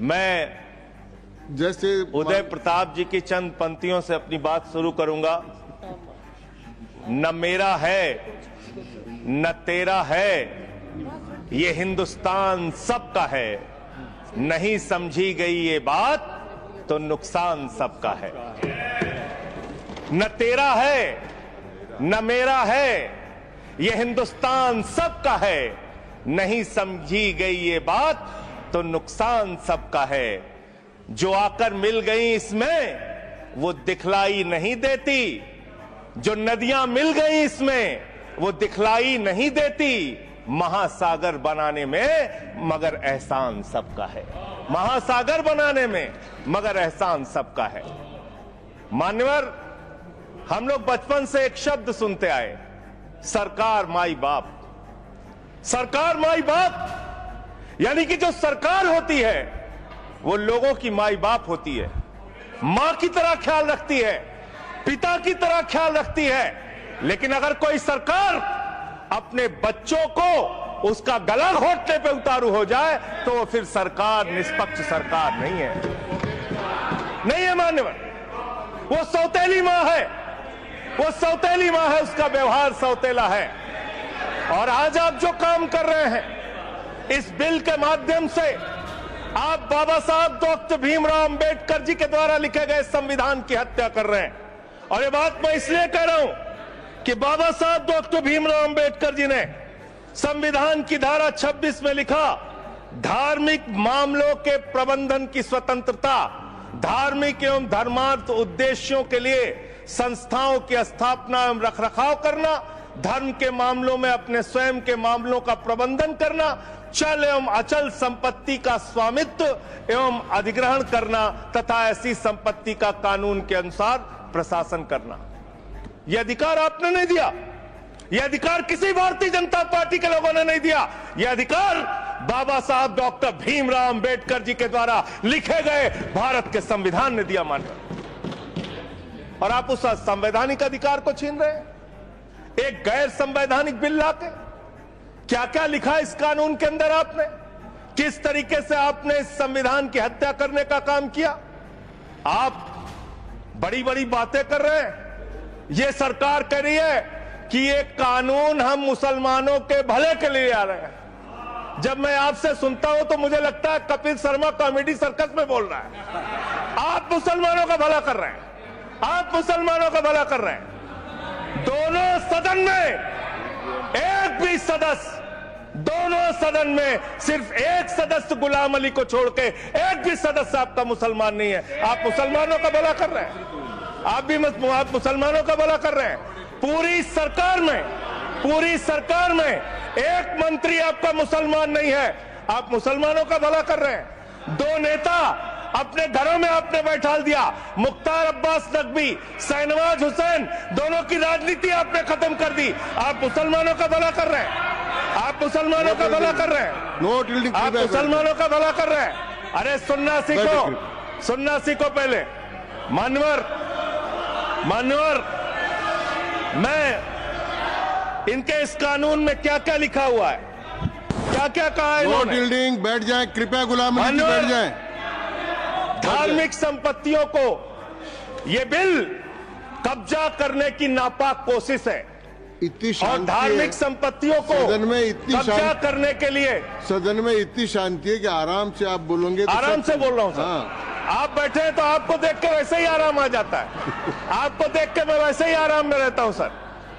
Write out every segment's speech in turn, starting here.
मैं जैसे उदय प्रताप जी की चंद पंक्तियों से अपनी बात शुरू करूंगा। न मेरा है न तेरा है, ये हिंदुस्तान सबका है। नहीं समझी गई ये बात तो नुकसान सबका है। न तेरा है न मेरा है, ये हिंदुस्तान सबका है। नहीं समझी गई ये बात तो नुकसान सबका है। जो आकर मिल गई इसमें वो दिखलाई नहीं देती, जो नदियां मिल गई इसमें वो दिखलाई नहीं देती। महासागर बनाने में मगर एहसान सबका है। महासागर बनाने में मगर एहसान सबका है। मान्यवर, हम लोग बचपन से एक शब्द सुनते आए, सरकार माई बाप। सरकार माई बाप यानी कि जो सरकार होती है वो लोगों की माई बाप होती है, मां की तरह ख्याल रखती है, पिता की तरह ख्याल रखती है। लेकिन अगर कोई सरकार अपने बच्चों को उसका गला घोटने पे उतारू हो जाए तो वो फिर सरकार निष्पक्ष सरकार नहीं है। नहीं है मान्यवर, वो सौतेली मां है, वो सौतेली मां है, उसका व्यवहार सौतेला है। और आज आप जो काम कर रहे हैं इस बिल के माध्यम से, आप बाबा साहब डॉक्टर भीमराव अंबेडकर जी के द्वारा लिखे गए संविधान की हत्या कर रहे हैं। और ये बात मैं इसलिए कह रहा हूं कि बाबा साहब डॉक्टर भीमराव अंबेडकर जी ने संविधान की धारा 26 में लिखा, धार्मिक मामलों के प्रबंधन की स्वतंत्रता, धार्मिक एवं धर्मार्थ उद्देश्यों के लिए संस्थाओं की स्थापना एवं रखरखाव करना, धर्म के मामलों में अपने स्वयं के मामलों का प्रबंधन करना, चल एवं अचल संपत्ति का स्वामित्व एवं अधिग्रहण करना तथा ऐसी संपत्ति का कानून के अनुसार प्रशासन करना। यह अधिकार आपने नहीं दिया, यह अधिकार किसी भारतीय जनता पार्टी के लोगों ने नहीं दिया। यह अधिकार बाबा साहब डॉक्टर भीमराव अंबेडकर जी के द्वारा लिखे गए भारत के संविधान ने दिया मानकर। और आप उस संवैधानिक अधिकार को छीन रहे हैं एक गैर संवैधानिक बिल लाके। क्या क्या लिखा इस कानून के अंदर आपने, किस तरीके से आपने इस संविधान की हत्या करने का काम किया। आप बड़ी बड़ी बातें कर रहे हैं। ये सरकार कह रही है कि ये कानून हम मुसलमानों के भले के लिए आ रहे हैं। जब मैं आपसे सुनता हूं तो मुझे लगता है कपिल शर्मा कॉमेडी सर्कस में बोल रहा है। आप मुसलमानों का भला कर रहे हैं, आप मुसलमानों का भला कर रहे हैं। दोनों सदन में एक भी सदस्य, दोनों सदन में सिर्फ एक सदस्य गुलाम अली को छोड़ के एक भी सदस्य आपका मुसलमान नहीं है। आप मुसलमानों का भला कर रहे हैं, आप मुसलमानों का भला कर रहे हैं। पूरी सरकार में एक मंत्री आपका मुसलमान नहीं है, आप मुसलमानों का भला कर रहे हैं। दो नेता अपने घरों में आपने बैठा दिया, मुख्तार अब्बास नकवी, शाहनवाज हुसैन, दोनों की राजनीति आपने खत्म कर दी। आप मुसलमानों का भला कर रहे हैं, आप मुसलमानों का भला कर रहे हैं, आप मुसलमानों का भला कर रहे हैं। अरे सुनना सीखो पहले। मान्यवर, मैं इनके इस कानून में क्या क्या लिखा हुआ है, क्या क्या कहा है इन्होंने। बैठ जाएं कृपया, गुलाम अली जी बैठ जाएं। धार्मिक संपत्तियों को ये बिल कब्जा करने की नापाक कोशिश है। इतनी और धार्मिक संपत्तियों को सदन में इतनी कब्जा करने के लिए सदन में इतनी शांति है कि आराम से आप बोलोगे तो आराम से बोल रहा हूं सर। हाँ। आप बैठे हैं तो आपको देख के वैसे ही आराम आ जाता है। आपको देख के मैं वैसे ही आराम में रहता हूं सर।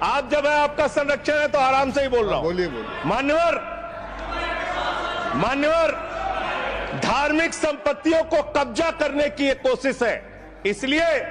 आप जब है आपका संरक्षण है तो आराम से ही बोल रहा हूं। बोलिए। मान्यवर, धार्मिक संपत्तियों को कब्जा करने की एक कोशिश है। इसलिए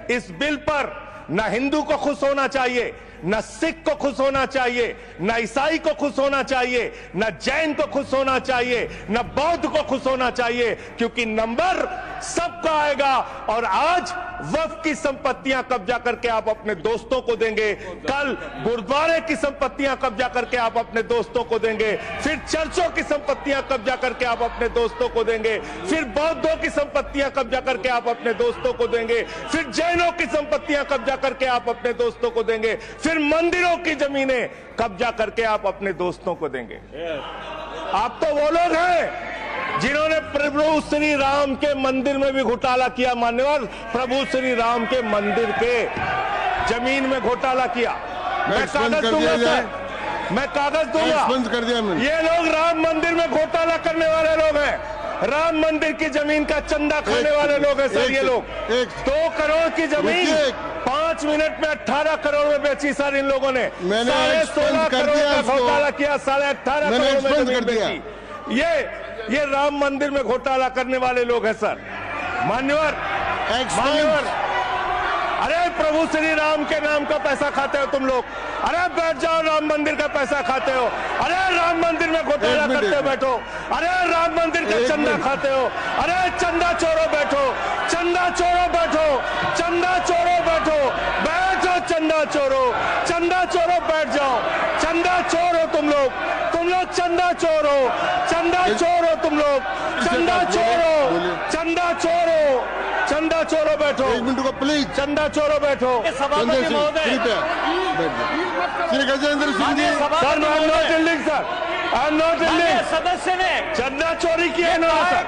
इस बिल पर न हिंदू को खुश होना चाहिए, न सिख को खुश होना चाहिए, न ईसाई को खुश होना चाहिए, न जैन को खुश होना चाहिए, न बौद्ध को खुश होना चाहिए, क्योंकि नंबर सबका आएगा। और आज वक्फ की संपत्तियां कब्जा करके आप अपने दोस्तों को देंगे, कल गुरुद्वारे की संपत्तियां कब्जा करके आप अपने दोस्तों को देंगे, फिर चर्चों की संपत्तियां कब्जा करके आप अपने दोस्तों को देंगे, फिर बौद्धों की संपत्तियां कब्जा करके आप अपने दोस्तों को देंगे, फिर जैनों की संपत्तियां कब्जा करके आप अपने दोस्तों को देंगे, फिर मंदिरों की जमीनें कब्जा करके आप अपने दोस्तों को देंगे। आप तो वो लोग हैं जिन्होंने प्रभु श्री राम के मंदिर में भी घोटाला किया मान्यवर, प्रभु श्री राम के मंदिर के जमीन में घोटाला किया। मैं कागज दूंगा सर, मैं कागज दूंगा। कर दिया मैंने। ये लोग राम मंदिर में घोटाला करने वाले लोग हैं, राम मंदिर की जमीन का चंदा खाने वाले लोग हैं सर। ये लोग 2 करोड़ की जमीन 5 मिनट में 18 करोड़ में बेची सर इन लोगों ने। 16.5 करोड़ का घोटाला किया, 18.5 करोड़ में जमीन बेची। ये राम मंदिर में घोटाला करने वाले लोग हैं सर। मान्यवर, अरे प्रभु श्री राम के नाम का पैसा खाते हो तुम लोग। अरे बैठ जाओ, राम मंदिर का पैसा खाते हो। अरे राम मंदिर में घोटाला करते हो, बैठो। अरे राम मंदिर का चंदा खाते हो। अरे चंदा चोरो बैठो, चंदा चोरो बैठो, चंदा चोरो बैठो, बैठो चंदा चोरो, चंदा चोरो बैठ जाओ। चंदा चोरो तुम लोग चंदा चोरो, चंदा चोरो तुम लोग, चंदा चोरो, चंदा चोरो, चंदा चोरो बैठो। 1 मिनट को प्लीज। चंदा चोरो बैठो। सभापति महोदय, Shri Gajendra Singh ji. Sir I am not dealing sir, I am not dealing. सदस्य ने चंदा चोरी किया इन्होंने सर,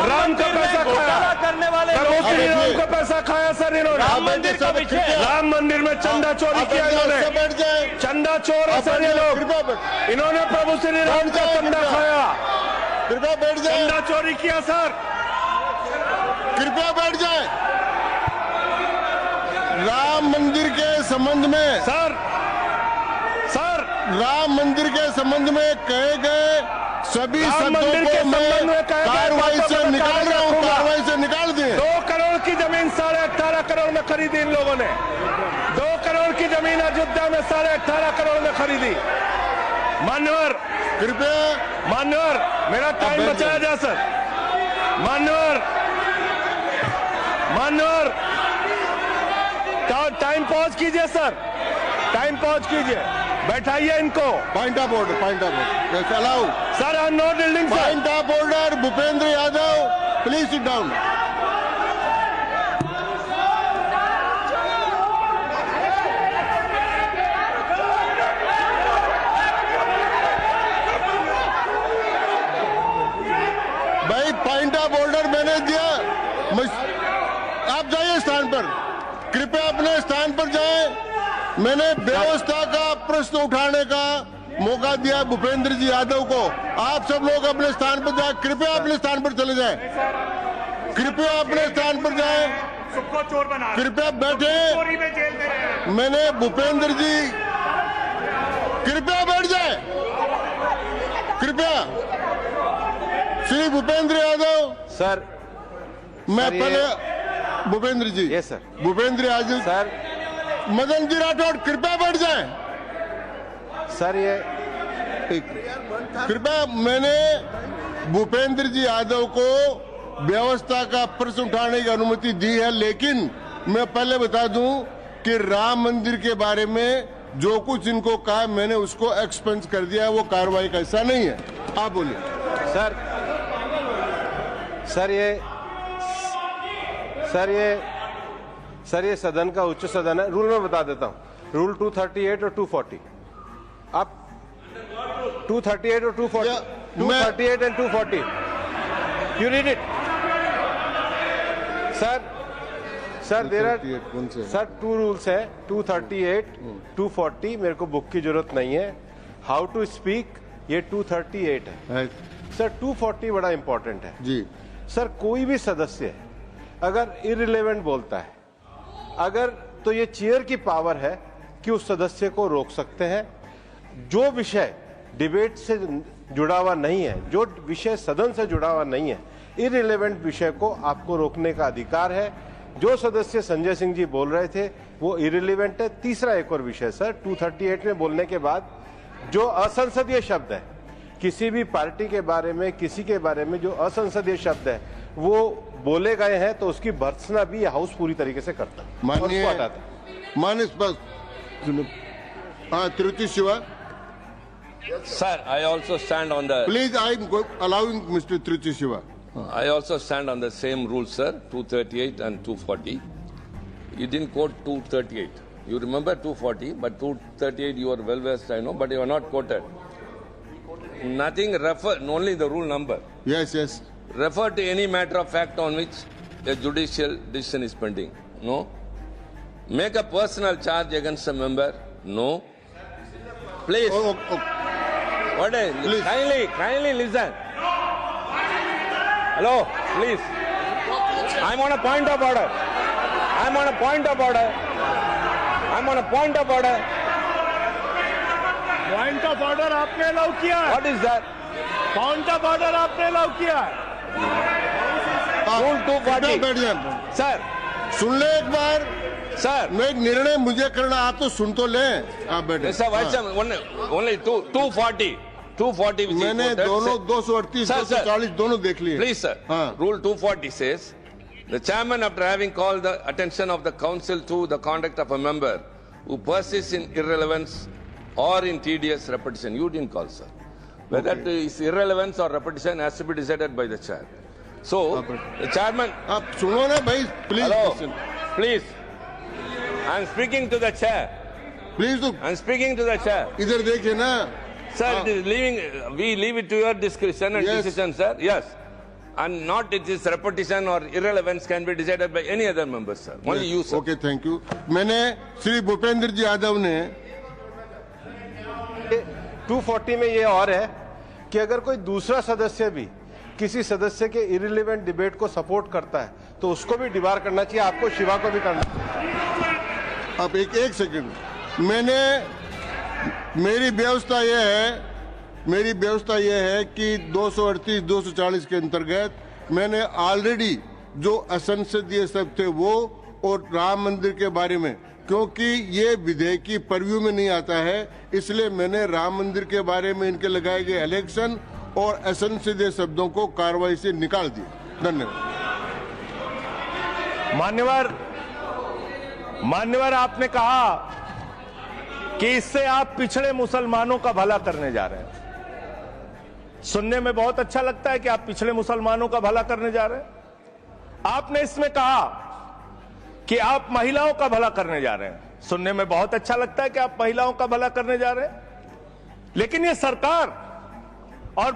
राम का पैसा खाया करने वाले राम का पैसा खाया सर इन्होंने। राम मंदिर का विषय, राम मंदिर में चंदा चोरी किया इन्होंने। चंदा चोर है सर ये लोग। इन्होंने प्रभु श्री राम का चंदा खाया। कृपया बैठ जाए। चंदा चोरी किया सर। कृपया बैठ जाए। राम मंदिर के संबंध में सर राम मंदिर के संबंध में कहे गए सभी शब्दों को मैं कार्रवाई से निकाल रहा हूं, कार्रवाई से निकाल दिए। 2 करोड़ की जमीन 18.5 करोड़ में खरीदी इन लोगों ने। 2 करोड़ की जमीन अयोध्या में 18.5 करोड़ में खरीदी। मान्यवर, कृपया मान्यवर मेरा टाइम बचाया जाए सर। मान्यवर, टाइम पॉज कीजिए सर, टाइम पॉज कीजिए, बैठाइए इनको। Point of order allow sir. I am not dealing sir. Point of order Bhupendra Yadav, please sit down. भाई पॉइंट ऑफ ऑर्डर मैंने दिया, आप जाइए स्थान पर, कृपया अपने स्थान पर जाएं। मैंने व्यवस्था का प्रश्न उठाने का मौका दिया भूपेंद्र जी यादव को। आप सब लोग अपने स्थान पर जाएं, कृपया अपने स्थान पर चले जाएं, कृपया अपने स्थान पर जाएं, कृपया बैठे। मैंने भूपेंद्र जी, कृपया बैठ जाएं, कृपया। श्री भूपेंद्र यादव सर। मैं पहले Bhupendra ji. Yes sir. Bhupendra Yadav sir. Madan ji Rathore कृपया बैठ जाएं। सर ये कृपया, मैंने भूपेंद्र जी यादव को व्यवस्था का प्रश्न उठाने की अनुमति दी है, लेकिन मैं पहले बता दूं कि राम मंदिर के बारे में जो कुछ इनको कहा मैंने उसको एक्सपेंस कर दिया है, वो कार्रवाई का हिस्सा नहीं है। आप बोलिए सर। सर ये सदन का उच्च सदन है। रूल में बता देता हूं, रूल 238 और 240। आप 238 और 240, 238 and 240, you read it sir. There are sir 2 rules है, 238, 240। मेरे को बुक की जरूरत नहीं है। हाउ टू स्पीक ये 238 है सर। 240 बड़ा इंपॉर्टेंट है जी सर। कोई भी सदस्य अगर इररिलेवेंट बोलता है, अगर तो ये चेयर की पावर है कि उस सदस्य को रोक सकते हैं। जो विषय डिबेट से जुड़ा हुआ नहीं है, जो विषय सदन से जुड़ा हुआ नहीं है, इररिलेवेंट विषय को आपको रोकने का अधिकार है। जो सदस्य संजय सिंह जी बोल रहे थे वो इररिलेवेंट है। तीसरा एक और विषय सर, 238 में बोलने के बाद जो असंसदीय शब्द है, किसी भी पार्टी के बारे में, किसी के बारे में जो असंसदीय शब्द है वो बोले गए हैं, तो उसकी भर्त्सना भी हाउस पूरी तरीके से करता है। माननीय Tiruchi Shiva Sir, I also stand on the. Please, I am allowing Mr. Tiruchi Shiva. I also stand on the same rules, sir. 238 and 240. You didn't quote 238. You remember 240, but 238 you are well versed, I know, but you are not quoted. Nothing refer, only the rule number. Yes, yes. refer to any matter of fact on which a judicial decision is pending? No. Make a personal charge against a member? No. Please. What is? Please. Kindly listen. Hello, please. I'm on a point of order. I'm on a point of order. I'm on a point of order. Point of order आपने allow किया है। What is that? Point of order आपने allow किया है। Rule 240. बैठ जाए, Sir, सुन ले एक बार। sir. मैं निर्णय मुझे करना, आप तो सुन तो लें। आप बैठे। Mr. Vice Chairman, only 240. 240 which is मैंने quoted, दोनों say- 238, Sir, sir. 240 दोनों देख लिए। Please, sir. हाँ। Rule 240 says, the chairman, after having called the attention of the council to the conduct of a member who persists in irrelevance or in tedious repetition, you didn't call, sir. Whether it is irrelevance or repetition has to be decided by the chair. So, the chairman, आप सुनो ना भाई, please hello, please. I am speaking to the chair. Please तो I am speaking to the chair. इधर देखिए ना। Sir, it is we leave it to your discretion and Yes. decision, sir. Yes. And not it is repetition or irrelevance can be decided by any other member, sir. Only you, sir. Okay, thank you. मैंने श्री भूपेंद्र जी यादव ने 240 में ये और है कि अगर कोई दूसरा सदस्य भी किसी सदस्य के इरिलेवेंट डिबेट को सपोर्ट करता है तो उसको भी डिबार करना चाहिए, आपको शिवा को भी करना चाहिए। अब एक सेकंड, मेरी व्यवस्था यह है कि 238, 240 के अंतर्गत मैंने ऑलरेडी जो असंसदीय सब थे वो और राम मंदिर के बारे में, क्योंकि ये विधेयक की परव्यू में नहीं आता है, इसलिए मैंने राम मंदिर के बारे में इनके लगाए गए इलेक्शन और असंसदीय शब्दों को कार्रवाई से निकाल दिया। धन्यवाद। मान्यवर, आपने कहा कि इससे आप पिछड़े मुसलमानों का भला करने जा रहे हैं। सुनने में बहुत अच्छा लगता है कि आप पिछड़े मुसलमानों का भला करने जा रहे हैं। आपने इसमें कहा कि आप महिलाओं का भला करने जा रहे हैं। सुनने में बहुत अच्छा लगता है कि आप महिलाओं का भला करने जा रहे हैं, लेकिन ये सरकार और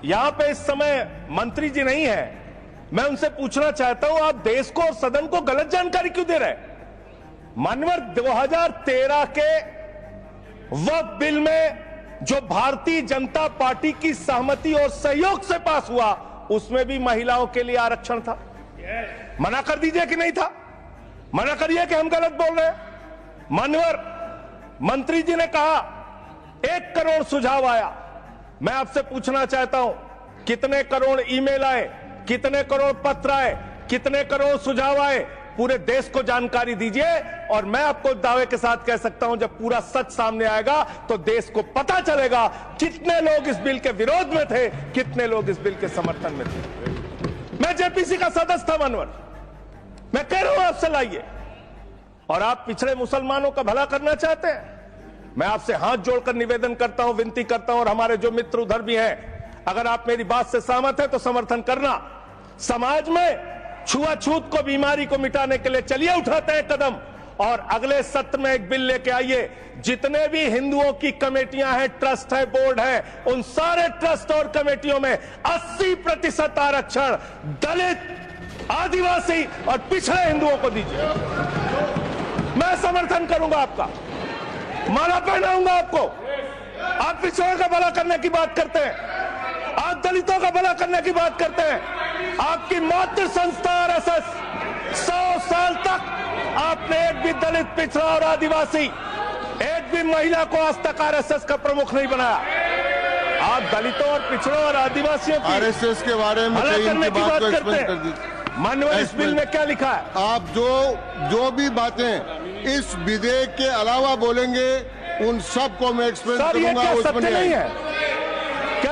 यहां पे इस समय मंत्री जी नहीं है, मैं उनसे पूछना चाहता हूं, आप देश को और सदन को गलत जानकारी क्यों दे रहे हैं? मानवर 2013 के वक्फ बिल में जो भारतीय जनता पार्टी की सहमति और सहयोग से पास हुआ, उसमें भी महिलाओं के लिए आरक्षण था। मना कर दीजिए कि नहीं था? मना करिए कि हम गलत बोल रहे हैं। मान्यवर, मंत्री जी ने कहा 1 करोड़ सुझाव आया। मैं आपसे पूछना चाहता हूं, कितने करोड़ ईमेल आए, कितने करोड़ पत्र आए, कितने करोड़ सुझाव आए? पूरे देश को जानकारी दीजिए, और मैं आपको दावे के साथ कह सकता हूं, जब पूरा सच सामने आएगा तो देश को पता चलेगा कितने लोग इस बिल के विरोध में थे, कितने लोग इस बिल के समर्थन में थे। मैं जेपीसी का सदस्य था मानवर, मैं कह रहा हूं आपसे लाइए। और आप पिछड़े मुसलमानों का भला करना चाहते हैं, मैं आपसे हाथ जोड़कर निवेदन करता हूं, विनती करता हूं, और हमारे जो मित्र उधर भी हैं, अगर आप मेरी बात से सहमत हैं तो समर्थन करना। समाज में छुआछूत को, बीमारी को मिटाने के लिए चलिए उठाते हैं कदम, और अगले सत्र में एक बिल लेके आइए। जितने भी हिंदुओं की कमेटियां हैं, ट्रस्ट है, बोर्ड है, उन सारे ट्रस्ट और कमेटियों में 80% आरक्षण दलित, आदिवासी और पिछड़े हिंदुओं को दीजिए। मैं समर्थन करूंगा आपका, माला पहनाऊंगा आपको। आप पिछड़ों का भला करने की बात करते हैं, आप दलितों का भला करने की बात करते हैं। आपकी मातृ संस्था आरएसएस 100 साल तक आपने एक भी दलित, पिछड़ा और आदिवासी, एक भी महिला को आज तक आरएसएस का प्रमुख नहीं बनाया। आप दलितों और पिछड़ों और आदिवासियों की आरएसएस के बारे में भला करने की बात करते कर हैं। दीजिए। माननीय, इस बिल में क्या लिखा है? आप जो भी बातें इस विधेयक के अलावा बोलेंगे, उन सब को मैं एक्सप्लेन सर, ये करूंगा। क्या उसमें सत्य नहीं है?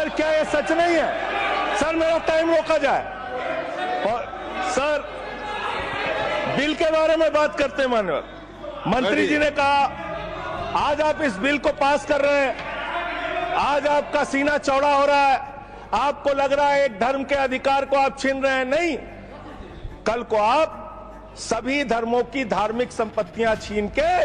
क्या ये सच नहीं है? सर, मेरा टाइम रोका जाए। और सर, बिल के बारे में बात करते हैं माननीय मंत्री जी ने कहा, आज आप इस बिल को पास कर रहे हैं, आज आपका सीना चौड़ा हो रहा है, आपको लग रहा है एक धर्म के अधिकार को आप छीन रहे हैं। नहीं, कल को आप सभी धर्मों की धार्मिक संपत्तियां छीन के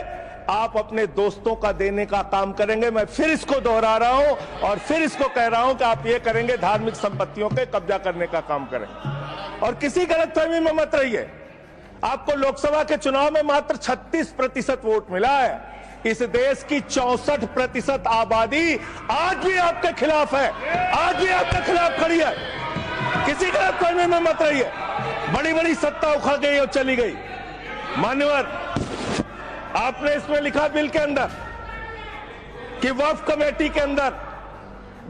आप अपने दोस्तों का देने का काम करेंगे। मैं फिर इसको दोहरा रहा हूं और फिर इसको कह रहा हूं कि आप ये करेंगे, धार्मिक संपत्तियों पे कब्जा करने का काम करेंगे। और किसी गलतफहमी में मत रहिए। आपको लोकसभा के चुनाव में मात्र 36% वोट मिला है। इस देश की 64% आबादी आज भी आपके खिलाफ है, आज भी आपके खिलाफ खड़ी है। किसी गलतफहमी में मत रहिए। बड़ी बड़ी सत्ता उखड़ गई और चली गई। मान्यवर, आपने इसमें लिखा बिल के अंदर कि वक्फ कमेटी के अंदर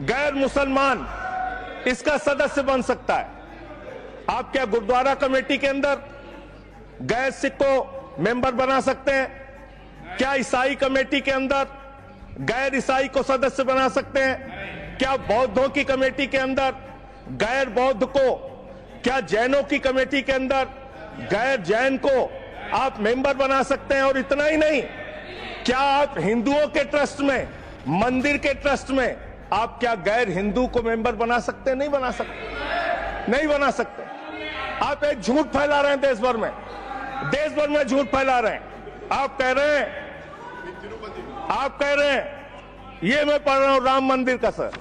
गैर मुसलमान इसका सदस्य बन सकता है। आप क्या गुरुद्वारा कमेटी के अंदर गैर सिख को मेंबर बना सकते हैं? क्या ईसाई कमेटी के अंदर गैर ईसाई को सदस्य बना सकते हैं? क्या बौद्धों की कमेटी के अंदर गैर बौद्ध को, क्या जैनों की कमेटी के अंदर गैर जैन को आप मेंबर बना सकते हैं? और इतना ही नहीं, क्या आप हिंदुओं के ट्रस्ट में, मंदिर के ट्रस्ट में आप क्या गैर हिंदू को मेंबर बना सकते हैं? नहीं बना सकते, नहीं बना सकते। आप एक झूठ फैला रहे हैं देश भर में, देश भर में झूठ फैला रहे हैं। आप कह रहे हैं ये मैं पढ़ रहा हूं राम मंदिर का, सर,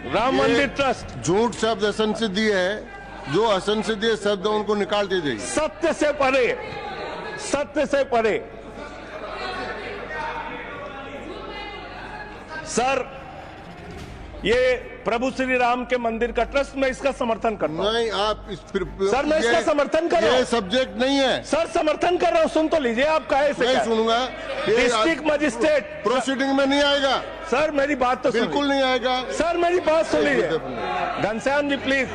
राम मंदिर ट्रस्ट। झूठ शब्द असंसदीय है। जो असंसदीय शब्द उनको निकाल दीजिए। सत्य से परे, सत्य से परे। सर, ये प्रभु श्री राम के मंदिर का ट्रस्ट, मैं इसका समर्थन करता हूं। नहीं, आप सर, मैं इसका समर्थन कर रहा हूं। ये सब्जेक्ट नहीं है सर, समर्थन कर रहा हूं। सुन तो लीजिए, आप कहे से नहीं सुनूंगा। डिस्ट्रिक्ट मजिस्ट्रेट प्रोसीडिंग में नहीं आएगा। सर, मेरी बात तो बिल्कुल नहीं आएगा। सर, मेरी बात सुन लीजिए। घनश्याम जी प्लीज,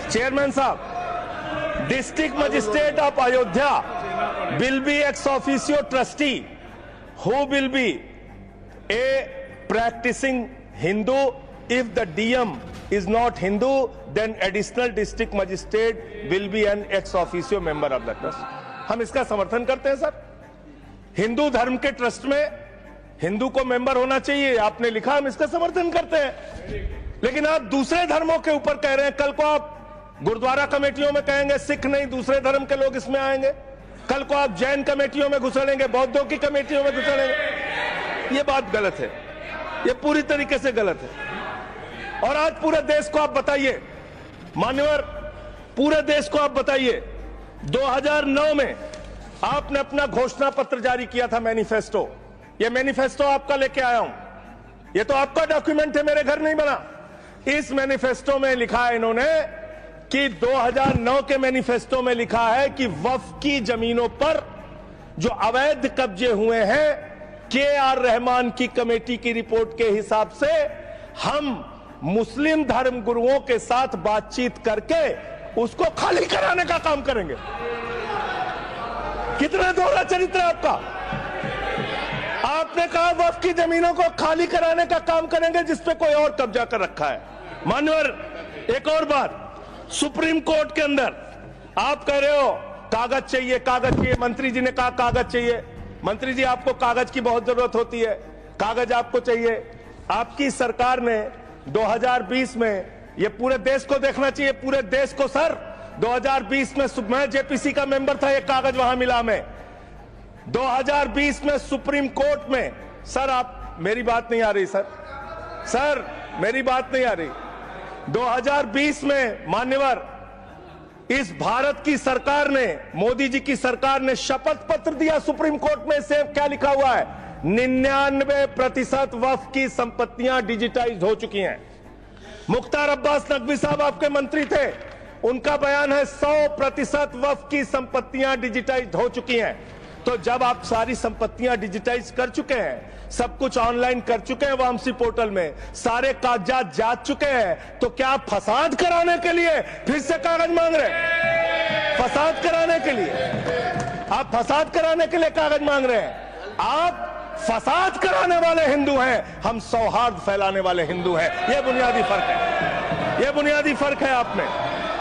चेयरमैन साहब, district magistrate of Ayodhya will be ex officio trustee who will be A practicing Hindu. If the DM is not Hindu, then additional district magistrate will be an ex officio member of the trust. हम इसका समर्थन करते हैं sir. Hindu धर्म के trust में हिंदू को member होना चाहिए, आपने लिखा, हम इसका समर्थन करते हैं। लेकिन आप दूसरे धर्मों के ऊपर कह रहे हैं। कल को आप गुरुद्वारा कमेटियों में कहेंगे सिख नहीं, दूसरे धर्म के लोग इसमें आएंगे। कल को आप जैन कमेटियों में घुसड़ेंगे, बौद्धों की कमेटियों में घुसड़ेंगे। ये बात गलत है, ये पूरी तरीके से गलत है। और आज पूरे देश को आप बताइए, मान्यवर, पूरे देश को आप बताइए, 2009 में आपने अपना घोषणा पत्र जारी किया था, मैनिफेस्टो। ये मैनिफेस्टो आपका लेके आया हूं, ये तो आपका डॉक्यूमेंट है, मेरे घर नहीं बना। इस मैनिफेस्टो में लिखा है इन्होंने कि 2009 के मैनिफेस्टो में लिखा है कि वक्फ की जमीनों पर जो अवैध कब्जे हुए हैं, के.आर. रहमान की कमेटी की रिपोर्ट के हिसाब से हम मुस्लिम धर्म गुरुओं के साथ बातचीत करके उसको खाली कराने का काम करेंगे। कितना दोहरा चरित्र है आपका। आपने कहा वक्फ की जमीनों को खाली कराने का काम करेंगे जिसपे कोई और कब्जा कर रखा है। मान्यवर, एक और बात, सुप्रीम कोर्ट के अंदर आप कह रहे हो कागज चाहिए, कागज चाहिए। मंत्री जी ने कहा कागज चाहिए। मंत्री जी, आपको कागज की बहुत जरूरत होती है, कागज आपको चाहिए। आपकी सरकार ने 2020 में, ये पूरे देश को देखना चाहिए, पूरे देश को सर, 2020 में मैं जेपीसी का मेंबर था, ये कागज वहां मिला हमें। 2020 में सुप्रीम कोर्ट में, सर आप, मेरी बात नहीं आ रही सर, सर मेरी बात नहीं आ रही। 2020 में मान्यवर, इस भारत की सरकार ने, मोदी जी की सरकार ने शपथ पत्र दिया सुप्रीम कोर्ट में। से क्या लिखा हुआ है? 99% वक्फ की संपत्तियां डिजिटाइज हो चुकी हैं। मुख्तार अब्बास नकवी साहब आपके मंत्री थे, उनका बयान है 100% वक्फ की संपत्तियां डिजिटाइज हो चुकी हैं। तो जब आप सारी संपत्तियां डिजिटाइज कर चुके हैं, सब कुछ ऑनलाइन कर चुके हैं वामसी पोर्टल में, सारे कागजात जांच चुके हैं, तो क्या आप फसाद कराने के लिए फिर से कागज मांग रहे हैं? फसाद कराने के लिए, आप फसाद कराने के लिए कागज मांग रहे हैं। आप फसाद कराने वाले हिंदू हैं, हम सौहार्द फैलाने वाले हिंदू हैं। यह बुनियादी फर्क है, यह बुनियादी फर्क है।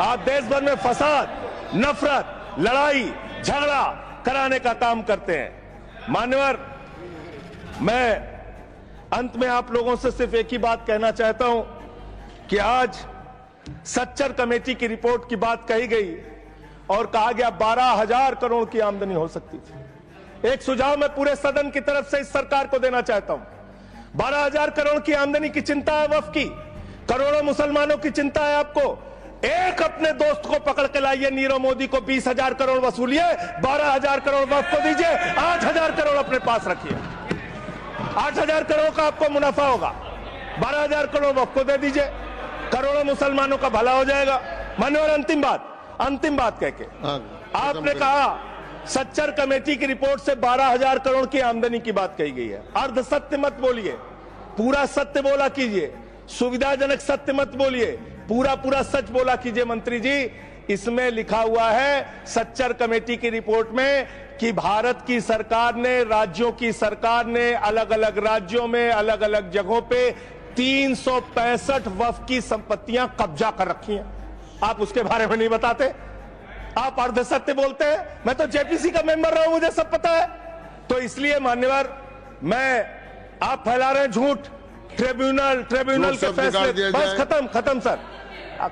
आप देश भर में फसाद, नफरत, लड़ाई, झगड़ा कराने का काम करते हैं। मान्यवर, मैं अंत में आप लोगों से सिर्फ एक ही बात कहना चाहता हूं कि आज सच्चर कमेटी की रिपोर्ट की बात कही गई और कहा गया 12,000 करोड़ की आमदनी हो सकती थी। एक सुझाव मैं पूरे सदन की तरफ से इस सरकार को देना चाहता हूं। 12,000 करोड़ की आमदनी की चिंता है वक्फ की, करोड़ों मुसलमानों की चिंता है आपको। एक अपने दोस्त को पकड़ के लाइए, नीरव मोदी को 20,000 करोड़ वसूलिए, 12,000 करोड़ वक्फ को दीजिए, 8,000 करोड़ अपने पास रखिए। 8,000 करोड़ का आपको मुनाफा होगा, 12,000 करोड़ वक्फ को दे दीजिए, करोड़ों मुसलमानों का भला हो जाएगा। मान्यवर अंतिम बात कह के आपने कहा सच्चर कमेटी की रिपोर्ट से 12,000 करोड़ की आमदनी की बात कही गई है। अर्ध सत्य मत बोलिए, पूरा सत्य बोला कीजिए, सुविधाजनक सत्य मत बोलिए, पूरा सच बोला कीजिए। मंत्री जी, इसमें लिखा हुआ है सच्चर कमेटी की रिपोर्ट में कि भारत की सरकार ने, राज्यों की सरकार ने अलग अलग राज्यों में अलग अलग जगहों पे 365 वक्फ की संपत्तियां कब्जा कर रखी हैं। आप उसके बारे में नहीं बताते, आप अर्ध सत्य बोलते हैं। मैं तो जेपीसी का मेंबर रहा हूं, मुझे सब पता है। तो इसलिए मान्यवर, आप फैला रहे हैं झूठ, ट्रिब्यूनल के फैसले, बस खत्म सर,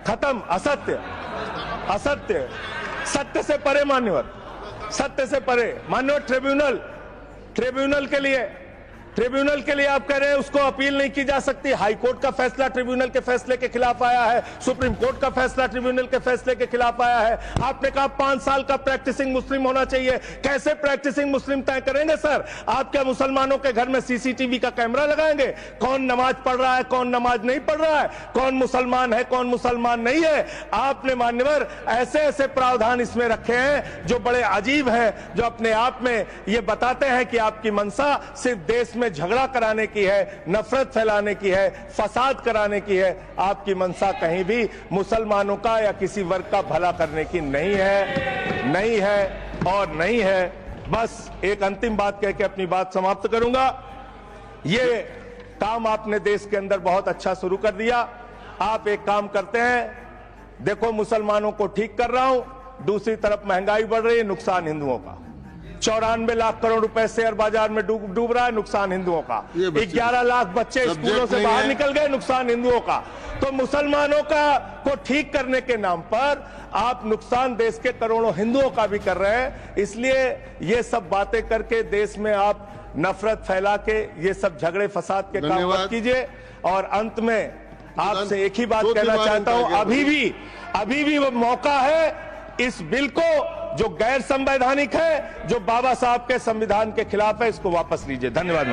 खत्म। असत्य, सत्य से परे मान्यवर, सत्य से परे मान्यवर। ट्रिब्यूनल के लिए आप कह रहे हैं उसको अपील नहीं की जा सकती। हाई कोर्ट का फैसला ट्रिब्यूनल के फैसले के खिलाफ आया है, सुप्रीम कोर्ट का फैसला ट्रिब्यूनल के फैसले के खिलाफ आया है। आपने कहा 5 साल का प्रैक्टिसिंग मुस्लिम होना चाहिए। कैसे प्रैक्टिसिंग मुस्लिम तय करेंगे सर? आप क्या मुसलमानों के घर में सीसीटीवी का कैमरा लगाएंगे? कौन नमाज पढ़ रहा है, कौन नमाज नहीं पढ़ रहा है, कौन मुसलमान है, कौन मुसलमान नहीं है? आपने मान्यवर ऐसे प्रावधान इसमें रखे हैं जो बड़े अजीब हैं, जो अपने आप में ये बताते हैं कि आपकी मंशा सिर्फ देश में झगड़ा कराने की है, नफरत फैलाने की है, फसाद कराने की है। आपकी मंशा कहीं भी मुसलमानों का या किसी वर्ग का भला करने की नहीं है। बस एक अंतिम बात कह के अपनी बात समाप्त करूंगा। ये काम आपने देश के अंदर बहुत अच्छा शुरू कर दिया। आप एक काम करते हैं, देखो मुसलमानों को ठीक कर रहा हूं, दूसरी तरफ महंगाई बढ़ रही है, नुकसान हिंदुओं का। 94 लाख करोड़ रुपए शेयर बाजार में डूब रहा है, नुकसान हिंदुओं का। 11 लाख बच्चे स्कूलों से बाहर निकल गए, नुकसान हिंदुओं का। तो मुसलमानों को ठीक करने के नाम पर आप नुकसान देश के करोड़ों हिंदुओं का भी कर रहे हैं। इसलिए ये सब बातें करके देश में आप नफरत फैला के ये सब झगड़े फसाद के काम मत कीजिए। और अंत में आपसे एक ही बात कहना चाहता हूं, अभी भी वो मौका है इस बिल को, जो गैर संवैधानिक है, जो बाबा साहब के संविधान के खिलाफ है, इसको वापस लीजिए। धन्यवाद।